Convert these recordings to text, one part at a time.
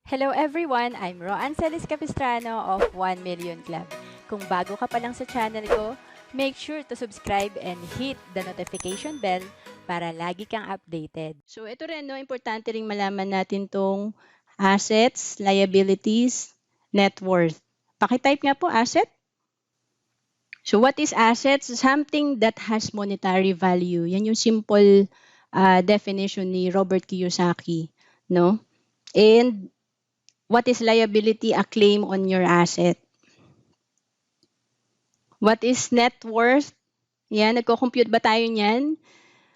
Hello everyone! I'm Roan Celis Capistrano of 1 Million Club. Kung bago ka pa lang sa channel ko, make sure to subscribe and hit the notification bell para lagi kang updated. So ito rin, no, importante ring malaman natin tong assets, liabilities, net worth. Pakitype nga po, asset. So what is assets? Something that has monetary value. Yan yung simple definition ni Robert Kiyosaki, no? And what is liability? A claim on your asset. What is net worth? Yan, nagko-compute ba tayo niyan?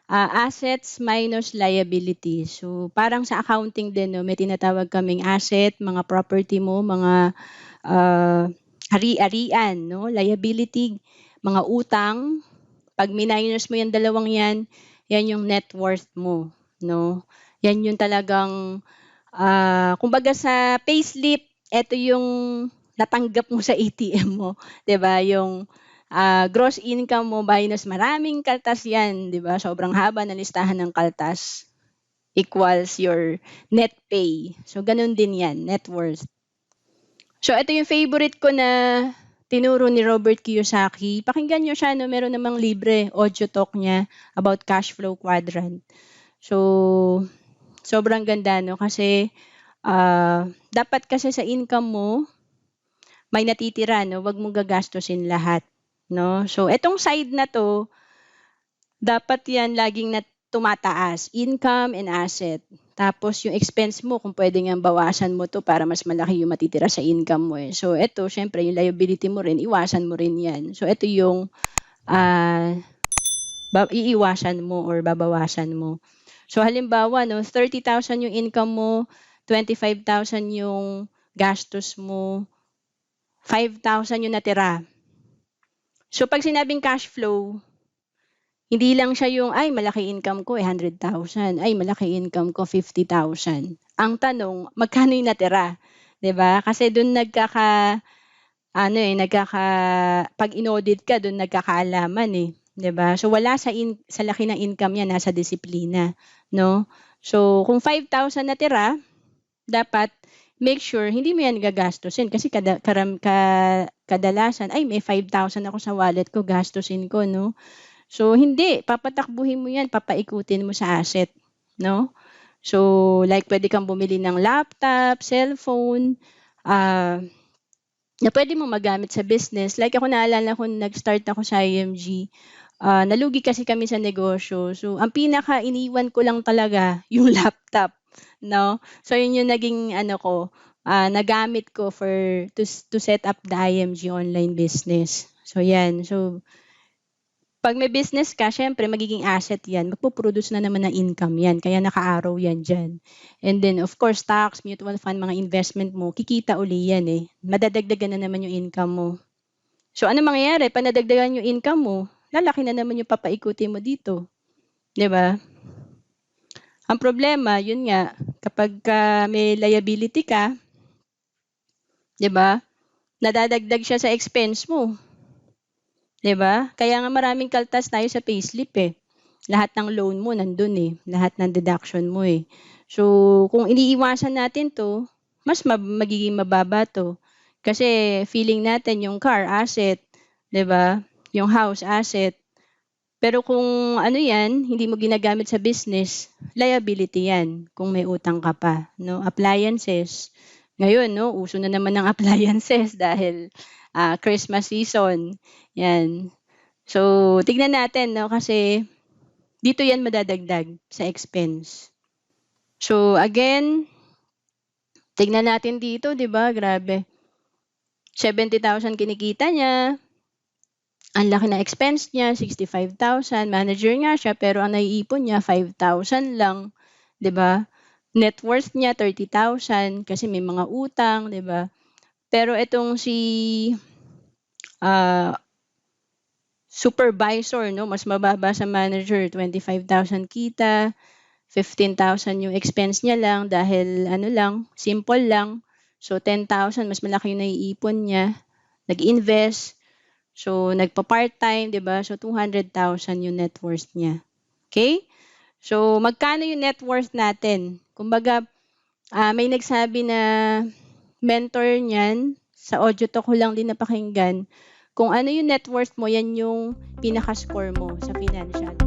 Assets minus liabilities. So, parang sa accounting din, no, may tinatawag kaming asset, mga property mo, mga ari-arian, no, liability, mga utang. Pag minus mo yung dalawang yan, yan yung net worth mo, no. Yan yung talagang, kumbaga sa payslip, ito yung natanggap mo sa ATM mo, 'di ba? Yung gross income mo minus maraming kaltas yan, di ba? Sobrang haba ng listahan ng kaltas equals your net pay. So, ganun din yan, net worth. So, ito yung favorite ko na tinuro ni Robert Kiyosaki. Pakinggan nyo siya, no? Meron namang libre audio talk niya about cash flow quadrant. So, sobrang ganda, no? Kasi, dapat kasi sa income mo, may natitira, no? Huwag mong gagastusin lahat. No? So, etong side na to, dapat yan laging tumataas. Income and asset. Tapos, yung expense mo, kung pwede nga bawasan mo to para mas malaki yung matitira sa income mo. Eh. So, ito, syempre, yung liability mo rin, iwasan mo rin yan. So, ito yung iiwasan mo or babawasan mo. So, halimbawa, no, 30,000 yung income mo, 25,000 yung gastos mo, 5,000 yung natira. So, pag sinabing cash flow, hindi lang siya yung, ay, malaki income ko, 100,000. Ay, malaki income ko, 50,000. Ang tanong, magkano yung natira? 'Di ba? Kasi doon pag inaudit ka, doon nagkakaalaman eh. 'Di ba? So, wala sa laki ng income yan, nasa disiplina. No? So, kung 5,000 natira, dapat make sure hindi mo yan gagastusin kasi kadalasan ay may 5,000 ako sa wallet ko, gastusin ko, no? So hindi, papatakbuhin mo yan, papaikutin mo sa asset, no? So like pwede kang bumili ng laptop, cellphone, na pwede mo magamit sa business. Like ako naalala ko nag-start ako sa IMG, nalugi kasi kami sa negosyo. So ang pinaka iniwan ko lang talaga yung laptop, no? So yun yung naging nagamit ko to set up the IMG online business. So yan. So pag may business ka, syempre magiging asset yan. Magpo-produce na naman ng income yan. Kaya naka-arrow yan dyan. And then, of course, stocks, mutual fund, mga investment mo, kikita uli yan eh. Madadagdagan na naman yung income mo. So, ano mangyayari? Pag nadagdagan yung income mo, lalaki na naman yung papaikuti mo dito. 'Di ba? Ang problema, yun nga, kapag may liability ka, 'di ba? Nadadagdag siya sa expense mo. 'Di ba? Kaya nga maraming kaltas tayo sa payslip eh. Lahat ng loan mo nandun eh. Lahat ng deduction mo eh. So, kung iniiwasan natin to, mas magiging mababa to. Kasi feeling natin yung car asset, 'di ba? Yung house asset. Pero kung ano yan, hindi mo ginagamit sa business, liability yan kung may utang ka pa, no? Appliances. Ngayon, no, uso na naman ng appliances dahil Christmas season. Yan. So, tignan natin, no, kasi dito yan madadagdag sa expense. So, again, tignan natin dito, 'di ba? Grabe. 70,000 kinikita niya. Ang laki ng expense niya, 65,000. Manager nga siya, pero ang naiipon niya, 5,000 lang. 'Di ba? Net worth niya, 30,000 kasi may mga utang, 'di ba? Pero itong si supervisor, no, mas mababa sa manager, 25,000 kita, 15,000 yung expense niya lang dahil ano lang, simple lang. So 10,000 mas malaki yung naiipon niya. Nag-invest. So nagpa-part-time, 'di ba? So 200,000 yung net worth niya. Okay? So magkano yung net worth natin? Kumbaga May nagsabi na mentor niyan, sa audio talk ko lang din napakinggan, kung ano yung net worth mo, yan yung pinaka-score mo sa financial.